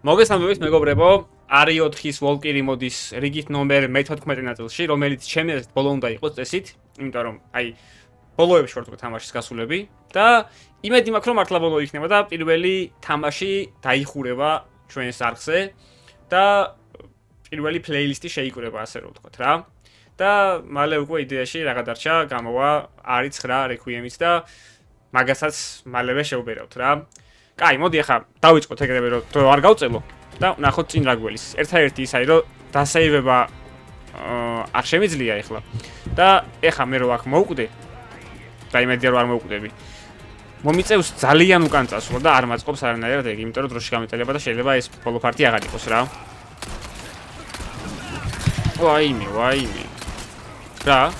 მოგესალმებით მეგობრებო, არის 4-ის Valkyrie მოდის რიგით ნომერ მე-14 ნაწილში, რომელიც ჩემი აზრით ბოლო უნდა იყოს წესით, იმიტომ რომ აი ბოლოებში ვარ თქო თამაშის გასულები და იმედი მაქვს რომ მართლა ბოლო იქნება და პირველი თამაში დაიხურება ჩვენს არხზე და პირველი პლეილისტი შეიკრება ასე რომ ვთქვათ რა. და მალე უკვე იდეაში რაღა დარჩა, გამოვა არის 9 რეკვიემიც და მაგასაც მალევე შევბერავთ რა. კაი, მოდი ახლა დავიწყოთ ეგრევე რომ დრო არ გავწელო და ვნახოთ წინ რა გველის. ერთადერთი ის არის რომ დასეივება არ შემიძლია ახლა. და ახლა მე რო აქ მოვკვდე და იმედია რომ არ მოვკვდები. მომიწევს ძალიან უკან წასვლა და არ მაწყობს არანაირად ეგ, იმიტომ რომ დროში გამიტელება და შეიძლება ეს ბოლო ფარტი აღარ იყოს რა. ვაიმე. რა?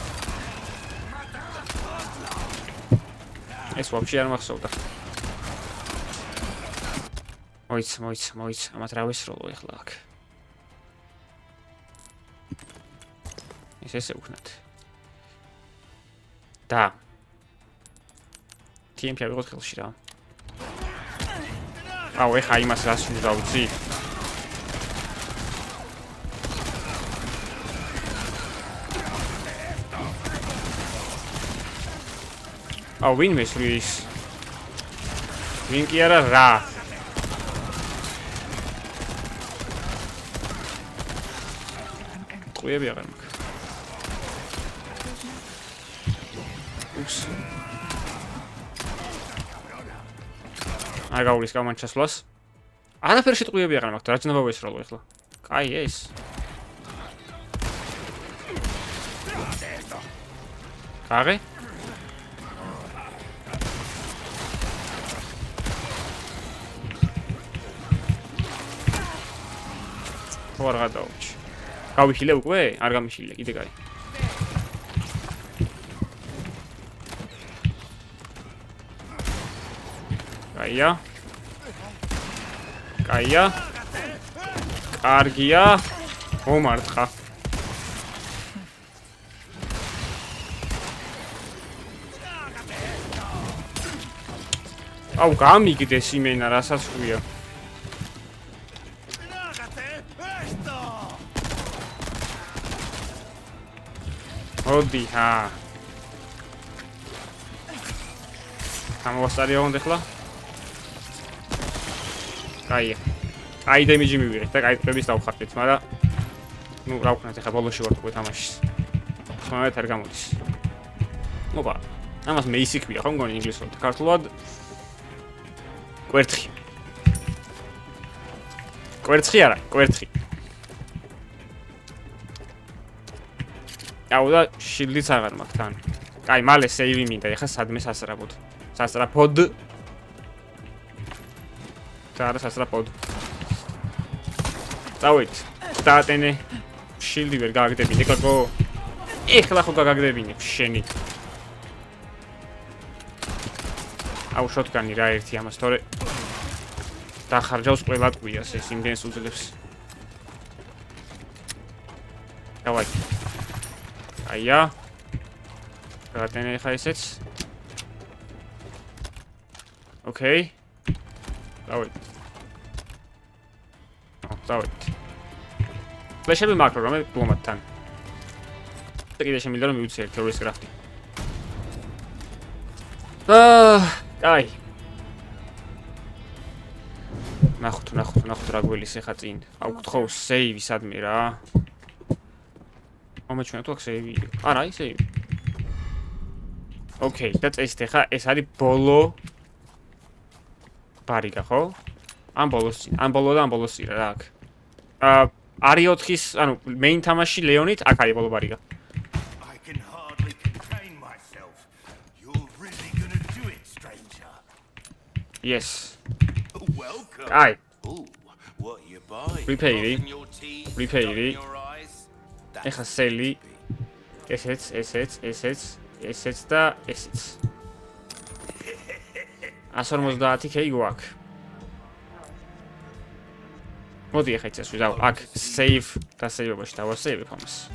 ეს ვაფშე არ მახსოვდა. მოიცა, ამათ რა ვესროლო ახლა აქ. ესე ვქნათ. და TMP ავიღოთ ხელში რა. აუ, ეხა იმას რას უნდა დავუცი? აუ, ვინ მესვრის? ვინ კი არა რა? ყუიები აღარ მაქვს. უps. არ გავulis გამანჩასვლას. არაფერში ყუიები აღარ მაქვს, რა ჯნობა ვესროლო ახლა. კაი ეს. კაღე? ვარ გადაუჩი. გავიხილე უკვე? არ გამიშილე, კიდე კაი. კაია. კარგია. მომარტყა. აუ, გამიგდეს იმენა, რასაც ხვია. მოდი, გამოვასწარი ოღონდ ახლა. კაია. აი დემიჯი მივიღეთ და კაი წრების დავხარდეთ, მაგრამ ნუ რა ვქნათ ახლა ბოლოში ვარ უკვე თამაშის. ხმარად არ გამოდის. ოპა. ამას მეისი ქვია, ხო მგონი ინგლისურად, ქართულად კვერთხი. კვერცხი არა, კვერთხი. აუ და შილდიც აღარ მაქვს თან. კაი, მალე სეივი მინდა, ეხლა სადმე სასწრაფოდ. სასწრაფოდ. და არა სასწრაფოდ. წავით. დაატენე. შილდი ვერ გააგდებინე, კაკო. ეხლა ხო გააგდებინე, შენი. აუ შოტგანი რა ერთი ამას თორე. დახარჯავს ყველა ტყვიას ეს იმდენს უძლებს. დავაი. აია. გაატენე ხა ესეც. ოკეი. დავით. დავით. ფლეშები მაკრო რომ დიპლომატთან. და კიდე შემიძლია რომ მივუცი ერთ თეორიის კრაფტი. კაი. ნახოთ რა გველის ახლა წინ. აუ გთხოვს სეივი სადმე რა. მომეჩვენა თუ აქ სეივი. არა, აი სეივი. ოკეი, და წესით ახლა ეს არის ბოლო ბარიგა, ხო? ამ ბოლოს წინ რა აქ. არის 4-ის, ანუ მეინ თამაში ლეონით აქ არის ბოლო ბარიგა. Yes. კაი. Repairi. ეხა სელი. ესეც და ესეც. 150 კეი გვაქვს. მოდი ახლა იცის ვიზავ აქ save და save-ობაში დავასეივებ ამას.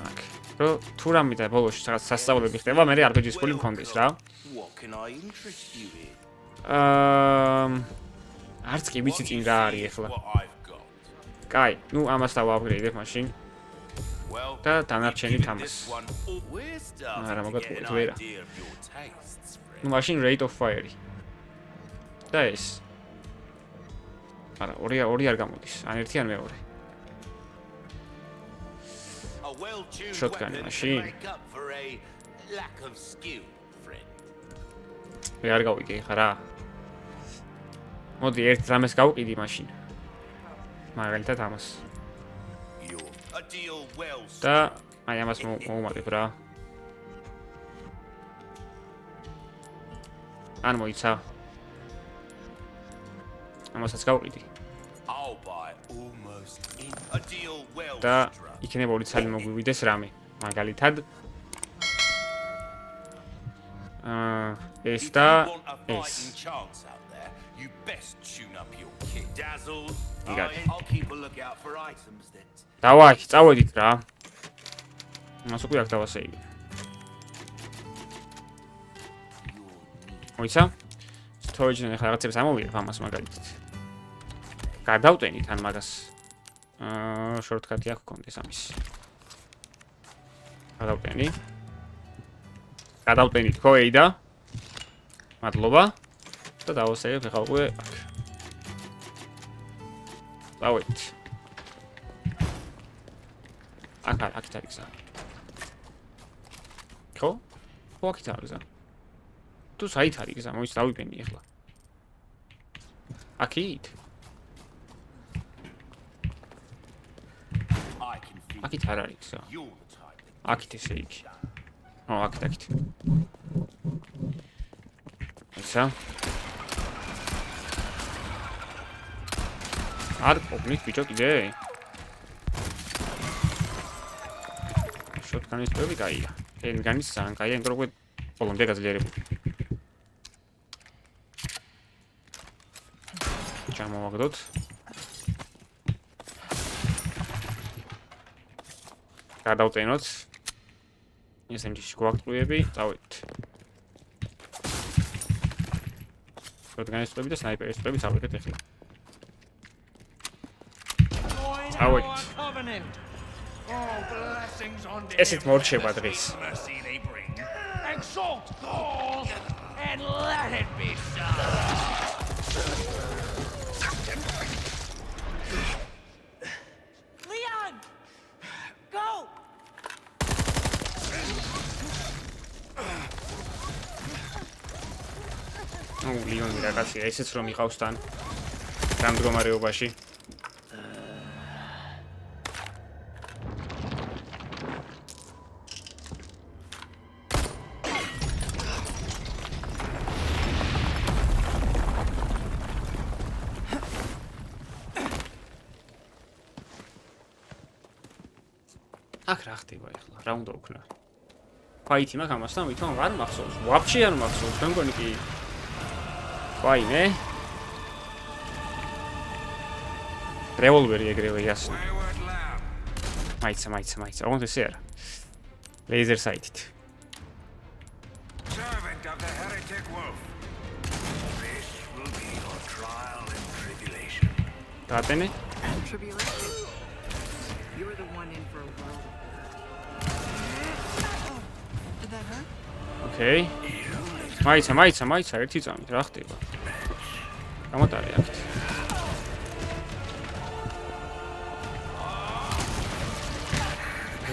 აქ. რომ თუ რამე და ბოლოში რაღაც სასწავლები ხდება, მე RPG-ის ფული მქონდეს რა. არც კი ვიცი წინ რა არის ახლა. კაი, ნუ ამას დავაპგრეიდებ მაშინ. და დანარჩენი თამას. არა, მოგატყუეთ ვერა. ნუ მაშინ rate of fire. და ეს. არა, ორი არ გამოდის. ან ერთი ან მეორე. შოტგანი მაშინ. მე არ გავიგე ხა რა. მოდი ერთ რამეს გავყიდი მაშინ. მაგალითად ამას. და აი ამას მოვუმატებ რა. ან მოიცა. ამასაც გავყიდი. და იქნება ორი ცალი მოგვივიდეს რამე. მაგალითად ეს და ეს. დავაი, წავედით რა. მას უკვე აქ დავასეირე. მოიცა? storage-იდან ახლა რაღაცებს ამოვიღებ ამას მაგალითად. გადავტენით ან მაგას. shortcut-ი აქ გქონდეს ამის. გადავტენით ხო ეიდა. მადლობა. და დავასეირებ ახლა უკვე აქ. დავით. აქ არის გზა. ხო? ხო აქ არის გზა. თუ საით არის გზა, მოიცა დავიპენი ახლა. აქით? აქით არ არის გზა. აქით ესე იგი. აქით. ისა. არ ყოფნით ბიჭო კიდე? შოტგანის პები კაია. ენგანის ძალიან კაია, იმიტომ რომ უკვე ბოლომდე გაძლიერებული. ჩამოვაგდოთ. გადავტენოთ. SMG-ში გვაქვს წავედით. შოტგანის პები და სნაიპერის პები წავედით ახლა. ესეთ მორჩება დღეს. Leon! Go! ლიონი რაღაცა ესეც რომ იყავს თან. რამ მდგომარეობაში. აქ რა ხდება ახლა? რა უნდა ვქნა? ფაითი მაქვს ამასთან, ვითომ არ მახსოვს. ვაფშე არ მახსოვს, მე მგონი კი. ვაიმე. რევოლვერი ეგრევე იასნა. მაიცა. ოღონდ ესე არა. ლეიზერ საიტით. Servant of the heretic wolf. This will be your trial and tribulation. დაატენე. Tribulation. You were the one in for a world. Did that hurt? Okay. მაიცა, ერთი წამით რა ხდება? გამოტარე აქეთ.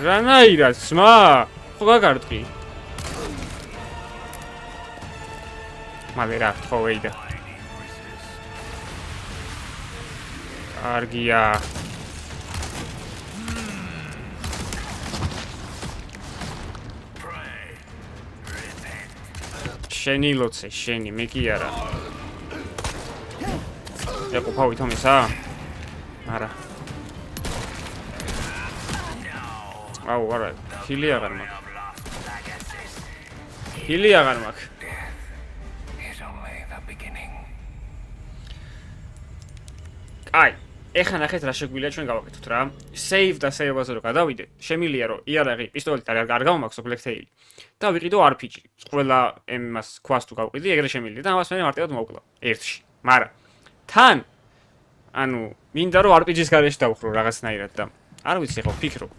რანაირად სმა? ხო გაგარტყი. მალე რა ხო ვეიდა. კარგია. შენი ლოცე, შენი, მე კი არა. ეყო ვითომ ისა? არა. აუ, არა, ჰილი აღარ მაქვს. ჰილი აღარ მაქვს. Is only the beginning. აი, ეხლა ნახეთ რა შეგვიძლია ჩვენ გავაკეთოთ რა. Save და save-აზე რო გადავიდე, შემიძლია რომ იარაღი, პისტოლეტი არ გავმაქვს ოპლექტეილი. და ვიყიდო RPG. ყველა ემას ქვას თუ გავყიდი, ეგრე შემიძლია და ამას მე მარტივად მოვკლა ერთში. მაგრამ თან ანუ მინდა რომ RPG-ის გარეშე დავხრო რაღაცნაირად და არ ვიცი ხო ფიქრობ.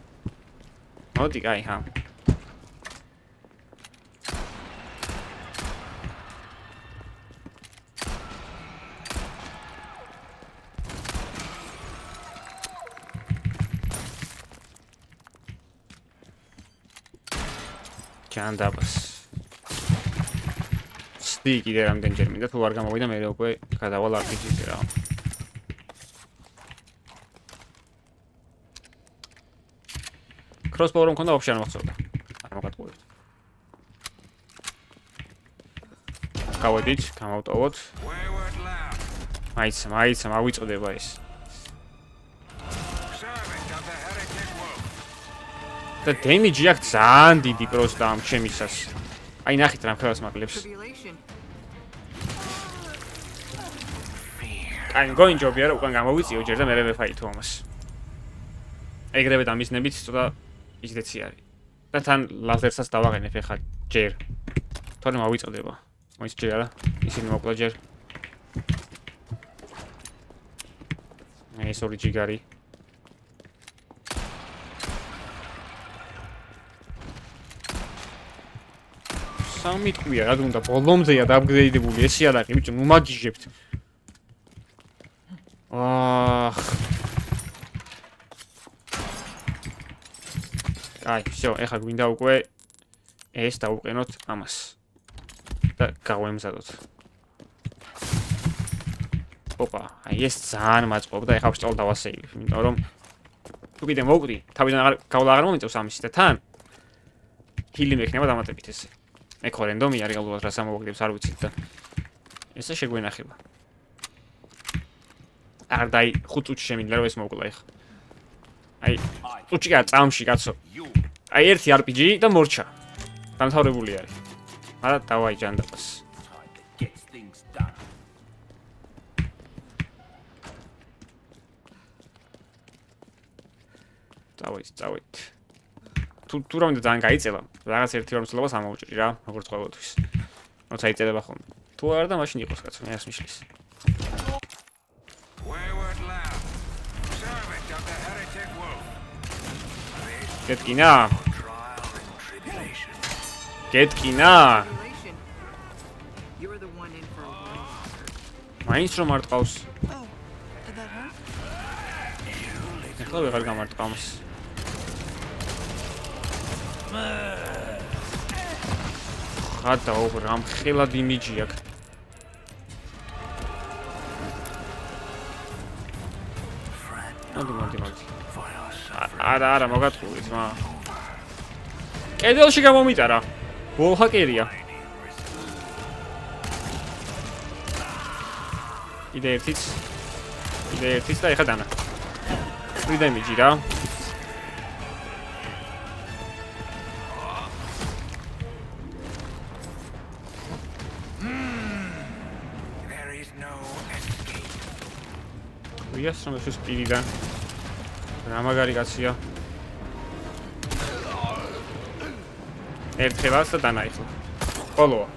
მოდი, კაი, ჰა. ჯანდაბას. სდი კიდე რამდენჯერ მინდა თუ არ გამოვიდა მე უკვე გადავალ RPG-ზე რა. crossbow რომ მქონდა ვაფშე არ მახსოვდა. არ მოგატყუებთ. გავედით, გამავტოვოთ. Wayward lamb, მაიცა, მავიწოდება ეს. servant of the heretic wolf. და დემიჯი აქვს ძალიან დიდი პროსტა ამ ჩემისას. აი ნახეთ რა მხევას მაკლებს. Tribulation. აი გოინჯობია რომ უკან გამოვიწიო ჯერ და მე ვეფაითო ამას. ეგრევე დამისნებით ცოტა ისდეცი არის. და თან ლაზერსაც დავაღენებ ახლა ჯერ. თორე მავიწოდება. მოიც ჯერ არა. ისინი მოკლა ჯერ. ეს ორი ჯიგარი. სამი ტყვია რა თქმა უნდა ბოლომზეა დააპგრეიდებული ეს იარაღი ბიჭო ნუ მაგიჟებთ. აი, всё, ეხლა გვინდა უკვე ეს დავუყენოთ ამას. და გავემზადოთ. ოპა, აი ეს ძალიან მაწყობდა, ეხლა ვშწავლ დავასეივებ, იმიტომ რომ თუ კიდე მოვკვდი, თავიდან აღარ მომიწევს ამისი და თან ჰილი მექნება დამატებით ესე. მე ხო რენდომი არის რეალურად რას ამოვაგდებს არ ვიცით და ესე შეგვენახება. არ დაი 5 წუთში შემინდა რომ ეს მოვკლა ეხლა. აი, წუთში გა წამში კაცო. აი ერთი RPG და მორჩა. დამთავრებული არის. არა დავაი ჯანდაბას. Gets things done. წავით. თუ რამდენი ძალიან გაიწელა, რაღაც ერთი ორ მსვლელობას ამოვჭრი რა, როგორც ყოველთვის. როცა იწერება ხოლმე. თუ არა და მაშინ იყოს კაცო, მე არ მიშლის. Wayward lamb, servant of the heretic wolf. გეტკინა? Trial and tribulation. გეტკინა? Tribulation. You're the one in for a while. მაინც რომ არ ტყავს. Oh, did that hurt? ეხლა ვეღარ გამარტყავს. ხადა უბრამ ხელად იმიჯი აქვს. მოდი. არა, მოგატყუით, მა. კედელში გამომიტარა. ვოლჰაკერია. კიდე ერთიც და ეხა დანა. ვიდემიჯი რა. There is no escape. ვიას რომ ეს პირიდან. რა მაგარი კაცია. ერთხელაც და დანაიხლა. ყოლოა.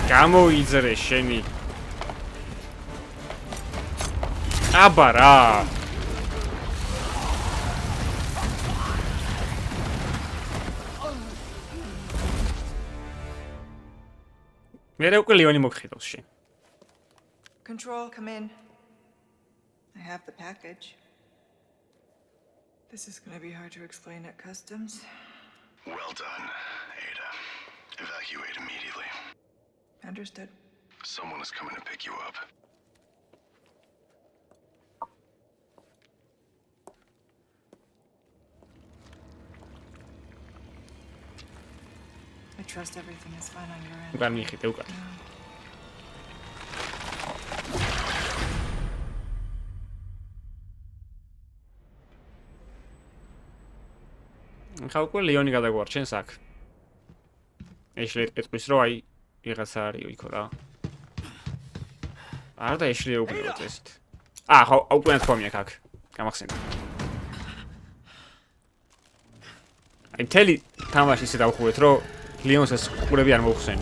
გამოიძრე შენი. აბა რა. მე რა უკვე ლეონი მოგხედავს შენ. Control, come in. I have the package. This is gonna be hard to explain at customs. Well done, Ada. Evacuate immediately. Understood. Someone is coming to pick you up. I trust everything is fine on your end. უკან მიხიდე უკან. ხა უკვე ლეონი გადაგვარჩენს აქ. ეშლი ეტყვის რომ აი ვიღაცა არისო იქო რა. არ და ეშლი უბრალოდ ესეთ. ხო, უკვე ნათქვამი აქ. გამახსენდა. აი მთელი თამაში ისე დავხვევეთ რომ ლიონს ეს ყურები არ მოუხსენ.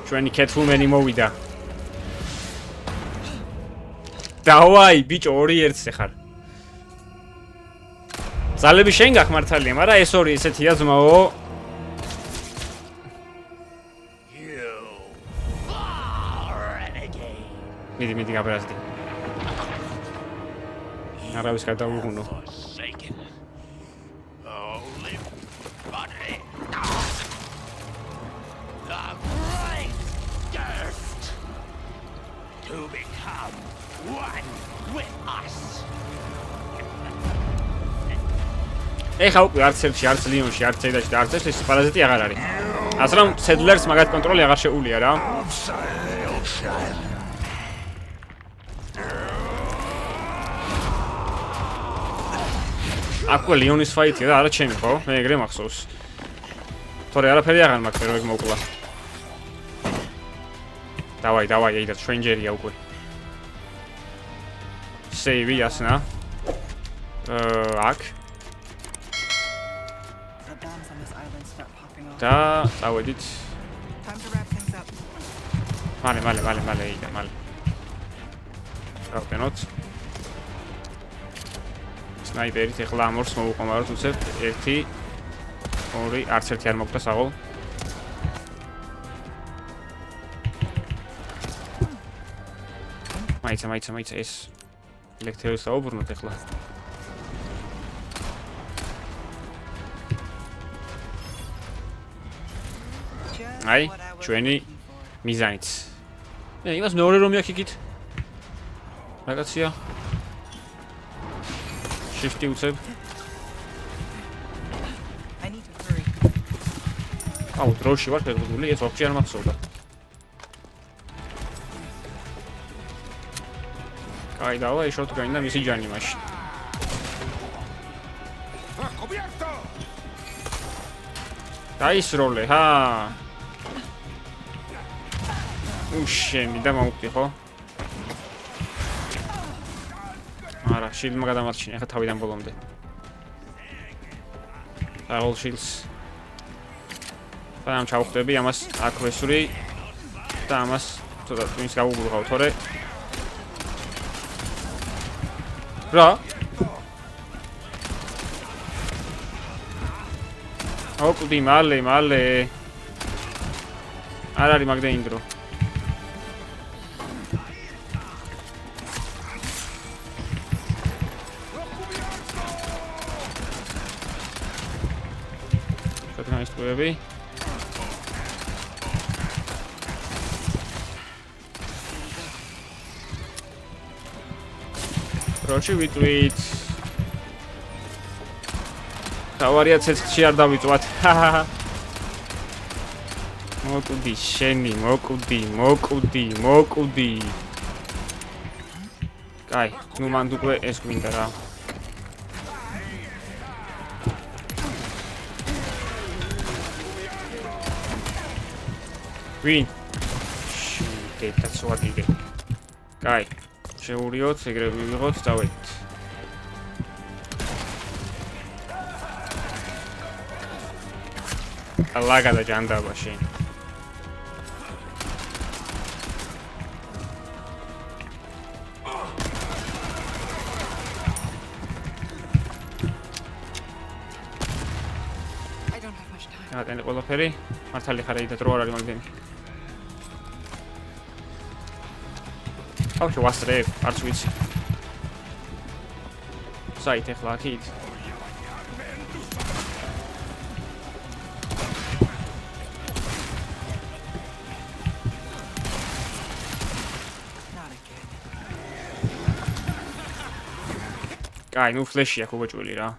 ჩვენი კეთლმენი მოვიდა. დავაი, ბიჭო, 2-1-ზე ხარ. ძალები შენ გაქვს მართალია, მაგრამ ეს ორი ესეთია ძმაო. მიდი გაბრაზდი. არავის გადავუღუნო. ეხა უკვე არც ერთში, არც ლიონში, არც ზედაში და არც ეს პარაზიტი აღარ არის. ასე რომ სედლერს მაგათ კონტროლი აღარ შეუულია რა. აკვე ლიონის ფაიტია და არა ჩემი ხო? მე ეგრე მახსოვს. თორე არაფერი აღარ მაქვს რომ ეგ მოკლა. დავაი, აი და სტრენჯერია უკვე. სეივი ასნა. აქ და წავედით. Time to wrap things up. მალე იდა მალე. გავყენოთ. სნაიპერით ეხლა ამორს მოვუყომაროთ უცებ 1 2 არც ერთი არ მოგდა საღოლ. მაიცა ეს ლექტერის დაუბრუნოთ ეხლა. აი, ჩვენი მიზანიც. იმას მეორე რომი აქ იქით. რაღაცია. Shift-ი უცებ. I need to hurry. აუ, დროში ვარ ფეგრული, ეს ვაფშე არ მახსოვდა. კაი, დავაი, შოტგანი და მისი ჯანი მაშინ. დაისროლე, ჰა. უშემი და მომკვდი ხო? არა, შილდმა გადამარჩინე, ახლა თავიდან ბოლომდე. აღულ შილდს. და ამ ჩავხვდები ამას აქ ვესური და ამას ცოტა twins გავუბრუხავ თორე. რა? ოპდი, მალე. არ არის მაგდენი დრო. Webby. Rochi retweet. Tavaria ცეცხლში არ დავიწვათ. მოკვდი შენი, მოკვდი. კაი, ნუ მანდ უკვე ეს გვინდა რა. ვინ? შიტაც ვაგიგე. კაი, შეურიოთ, ეგრე ვიღოთ, დავედით. ალაგა და ჯანდაბა შენ. I don't have much time. ატენე ყველაფერი, მართალი ხარ და დრო არ არის მაგდენი. აუ შევასწრებ, არც ვიცი. საით ეხლა აქით. კაი, ნუ ფლეში აქვს უგოჭვილი რა.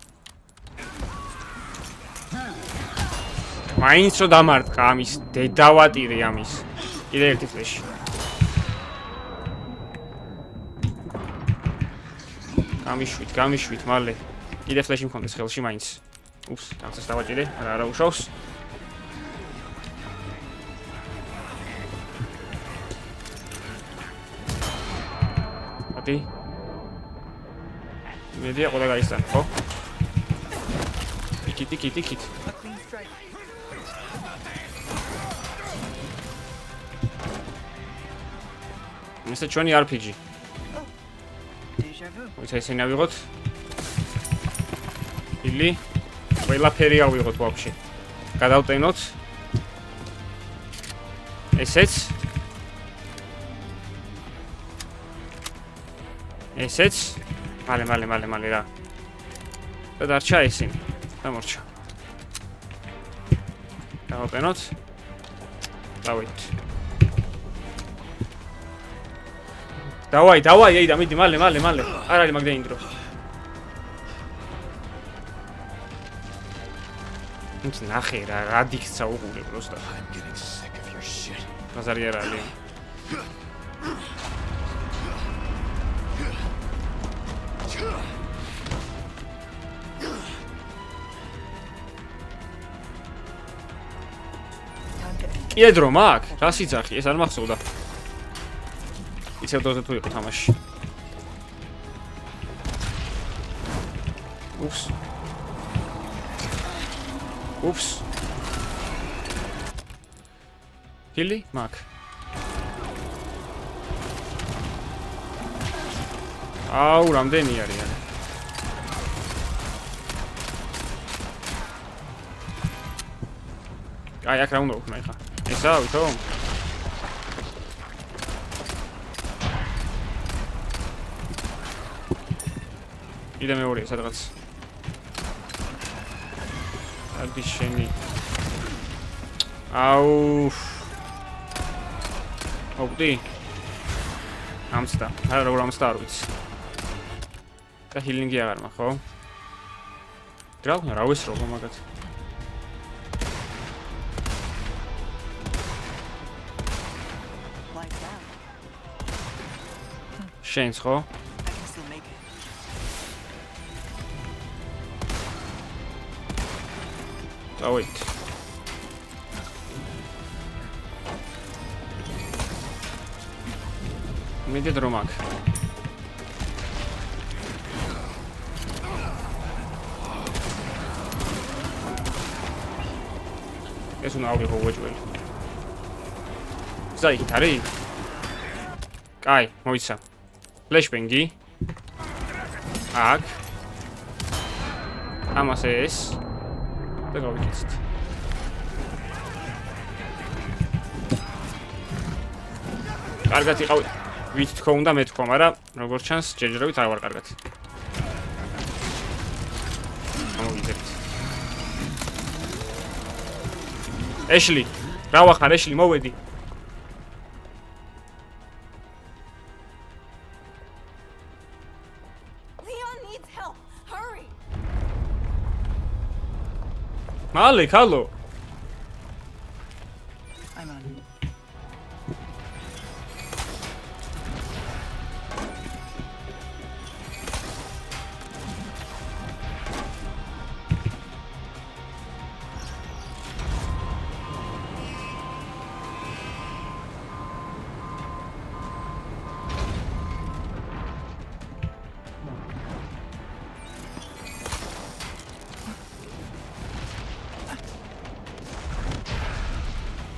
მაინც რო დამარტყა ამის, დედავატირე ამის. კიდე ერთი ფლეში. გამიშვით, მალე. კიდე ფლეში მქონდეს ხელში მაინც. უფს, აღწევს დავაჭირე, არა უშავს. ატი. მედია ყველა გაისთან, ხო? იქით. A clean strike. ესე ჩვენი RPG. Deja vu. ვიცა ისინი ავიღოთ. ილი. ყველაფერი ავიღოთ ვაფშე. გადავტენოთ. ესეც. მალე რა. და დარჩა ისინი. დამორჩა. დავტენოთ. დავით. დავაი, ეიდა, მიდი, მალე. არ არის მაგდენი დრო. ის ნახე რა დიქცა უყურე პროსტა. I'm getting sick of your shit. ბაზარი არ არის. Time to end. კიდე დრო მაქვს? რა სიძახი? ეს არ მახსოვდა. ისევ დროზე თუ იყო თამაში. უფს. ჰილი? მაქვს. აუ, რამდენი არის? აი, აქ რა უნდა ვქნა ხა? ესა, ვითომ? კიდე მეორეა სადღაც. ადი შენი. აუ. ოპტი. ამსტა. არა, როგორ ამსტა არ ვიცი. და ჰილინგი აღარ მაქვს, ხო? რა ვესროლო მაგათ. Lights out. შენს ხო? I can still make it. დავით. მიდე დრო მაქვს. ეს უნდა ავიღო უეჭველი. ზაი, არის? კაი, მოიცა. ფლეშბენგი. აქ. ამას ეს. და გავიქეცით. კარგად იყავ. ვით თქო უნდა მე თქო, მაგრამ როგორც ჩანს, ჯერჯერობით არ ვარ კარგად. ამოვიძებთ. ეშლი, რა ვახარ ეშლი, მოვედი. Leon needs help. Hurry. მალე, ქალო. I'm on.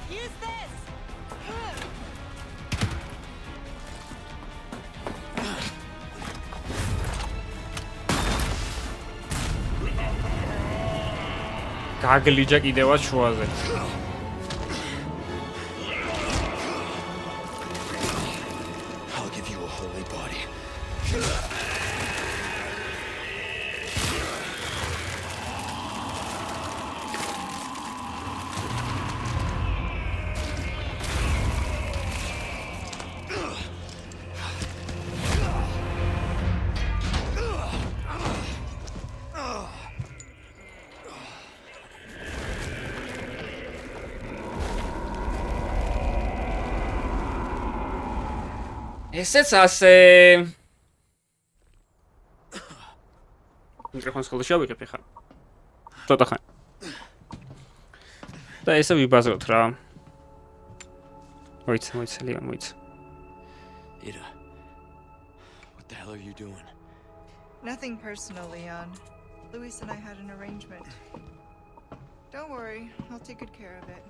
Use this. გაგლიჯა კიდევაც შუაზე. I'll give you a holy body. ესეც ასე. მიკროფონს ხოლმე შევიკებ ხა. ცოტა ხანი. და ესე ვიბაზროთ რა. მოიცა, ლეონ, მოიცა. Ada, what the hell are you doing? Nothing personal, Leon. Luis and I had an arrangement. Don't worry, I'll take good care of it.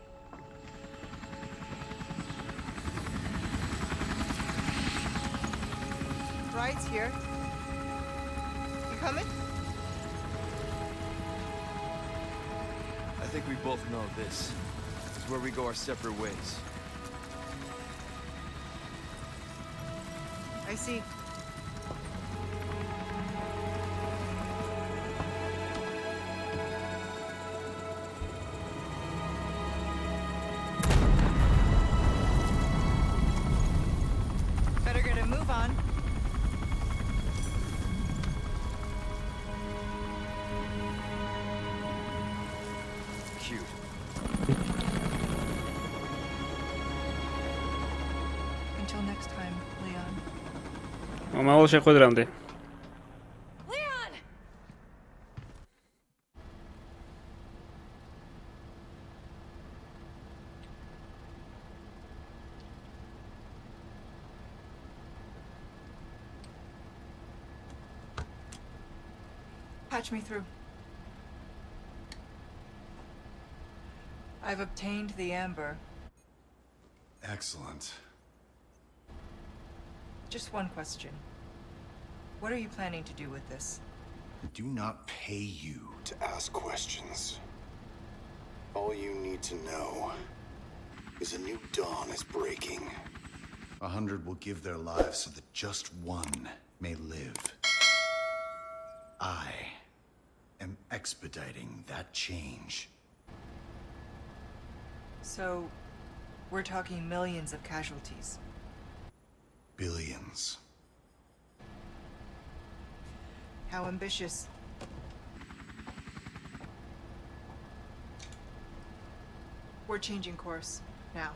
Ride's here. You coming? I think we both know this is where we go our separate ways. I see. Better get a move on. Cute. Until next time, Leon. მომავალ შეხვედრამდე. Leon! Patch me through. I've obtained the amber. Excellent. Just one question. What are you planning to do with this? I do not pay you to ask questions. All you need to know is a new dawn is breaking. 100 will give their lives so that just one may live. I am expediting that change. So, we're talking millions of casualties. Billions. How ambitious. We're changing course now.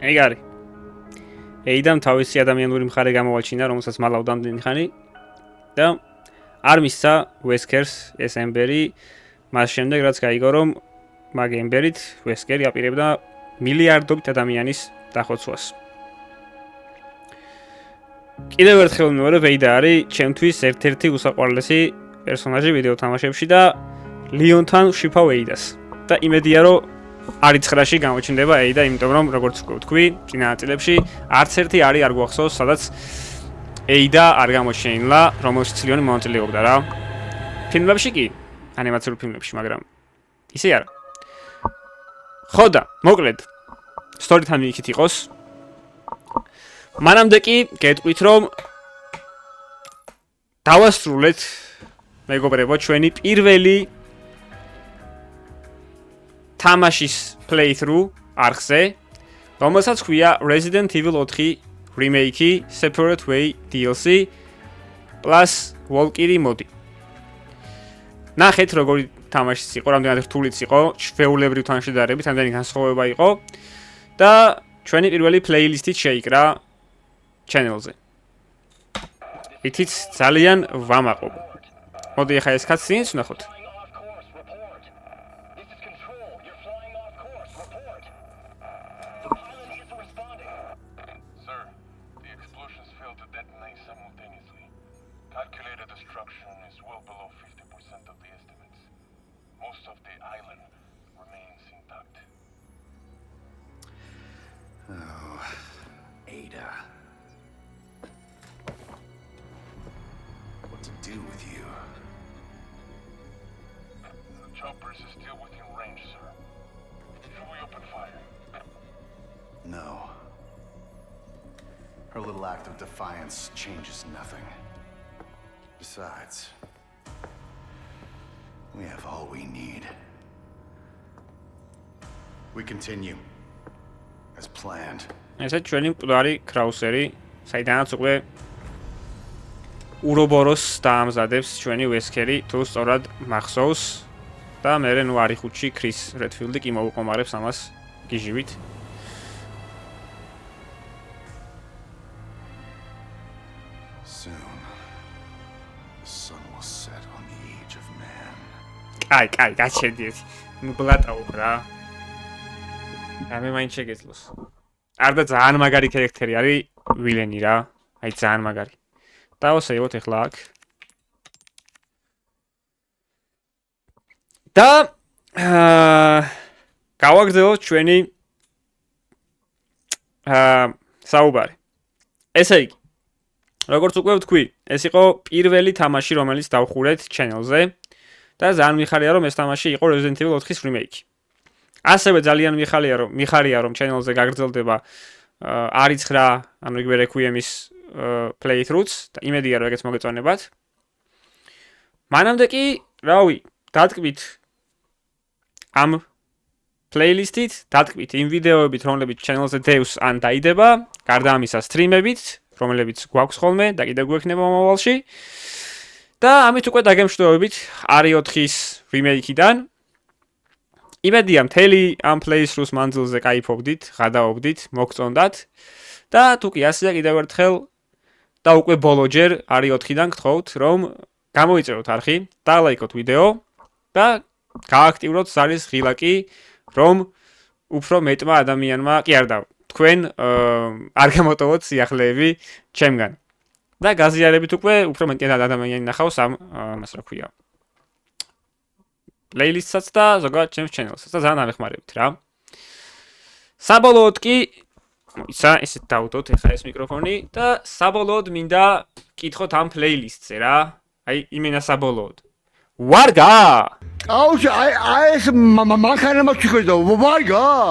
ეგარი. ეიდამ თავისი ადამიანური მხარე გამოაჩინა, რომელსაც მალავდა ამდენი ხანი და არ მისცა ვესკერს ეს ემბერი მას შემდეგ რაც გაიგო რომ მაგ ემბერით ვესკერი აპირებდა მილიარდობით ადამიანის დახოცვას. კიდევ ერთხელ მეორე ვეიდა არის ჩემთვის ერთ-ერთი უსაყვარლესი პერსონაჟი ვიდეო თამაშებში და ლიონთან ვშიფავ ეიდას. და იმედია რომ არიცხრაში გამოჩნდება ეიდა, იმიტომ რომ როგორც ვთქვი, წინა ნაწილებში არც ერთი არის არ გვახსოვს, სადაც ეიდა არ გამოჩენილა, რომელშიც ლიონი მონაწილეობდა რა. ფილმებში კი, ანიმაციურ ფილმებში, მაგრამ ისე არა. ხო და, მოკლედ, სტორითან იქით იყოს. მანამდე კი გეტყვით, რომ დავასრულეთ მეგობრებო, ჩვენი პირველი თამაშის playthrough არხზე, რომელსაც ქვია Resident Evil 4 remake Separate Way DLC plus Valkyrie modi. ნახეთ როგორი თამაშიც იყო, რამდენად რთულიც იყო, ჩვეულებრივ თანშედარებით, ამდენი განსხვავება იყო და ჩვენი პირველი playlist-ით შეიკრა channel-ზე. ითიც ძალიან ვამაყობ. მოდი ახლა ეს cutscene-ს ვნახოთ. Choppers is still within range, sir. Should we open fire? No. Her little act of defiance changes nothing. Besides, we have all we need. We continue. As planned. ესეც ჩვენი მკვდარი კრაუსერი, საიდანაც უკვე ურობოროს დაამზადებს ჩვენი ვესქერი თუ სწორად მახსოვს და მე ნუ არიხუთში ქრის რედფილდი კი მოუყომარებს ამას გიჟივით. Soon, the sun will set on the age of man. კაი, გაჩერდიეთ. ნუ ბლატაო რა. მე მაინც შეგეძლოს. არ და ძალიან მაგარი ქარაქტერი არის ვილენი რა. აი ძალიან მაგარი. დავასეიროთ ახლა აქ. და გავაგრძელოთ ჩვენი საუბარი. ესე იგი, როგორც უკვე ვთქვი, ეს იყო პირველი თამაში, რომელიც დავხურეთ channel-ზე და ძალიან მიხარია, რომ ეს თამაში იყო Resident Evil 4-ის remake. ასევე ძალიან მიხარია, რომ channel-ზე გაგრძელდება R9, ანუ იგივე Requiem-ის playthroughs და იმედია, რომ ეგეც მოგეწონებათ. მანამდე კი, რავი, დატკბით ამ playlist-ით, დატკბით იმ ვიდეოებით, რომლებიც channel-ზე დევს ან დაიდება, გარდა ამისა stream-ებით, რომლებიც გვაქვს ხოლმე და კიდევ გვექნება მომავალში. და ამით უკვე დაგემშვიდობებით R4-ის remake-იდან. იმედია, მთელი ამ playthroughs მანძილზე кайფობდით, გადაობდით, მოგწონდათ. და თუ კი ასეა კიდევ ერთხელ და უკვე ბოლოჯერ R4-დან გთხოვთ, რომ გამოიწეროთ არხი, დალაიქოთ ვიდეო და გააქტიუროთ ზარის ღილაკი, რომ უფრო მეტმა ადამიანმა, კი არ და თქვენ არ გამოტოვოთ სიახლეები ჩემგან. და გაზიარებით უკვე უფრო მეტი ადამიანი ნახავს ამ მას რა ქვია. playlist-საც და ზოგადად ჩემს channel-საც და ძალიან ამეხმარებით რა. საბოლოოდ კი ისა ესეთ დავუდოთ ეხლა ეს მიკროფონი და საბოლოოდ მინდა კითხოთ ამ playlist-ზე რა. აი იმენა საბოლოოდ. ვარგა! აუში აი ეს მანქანა მაჩიქრდა ვარგა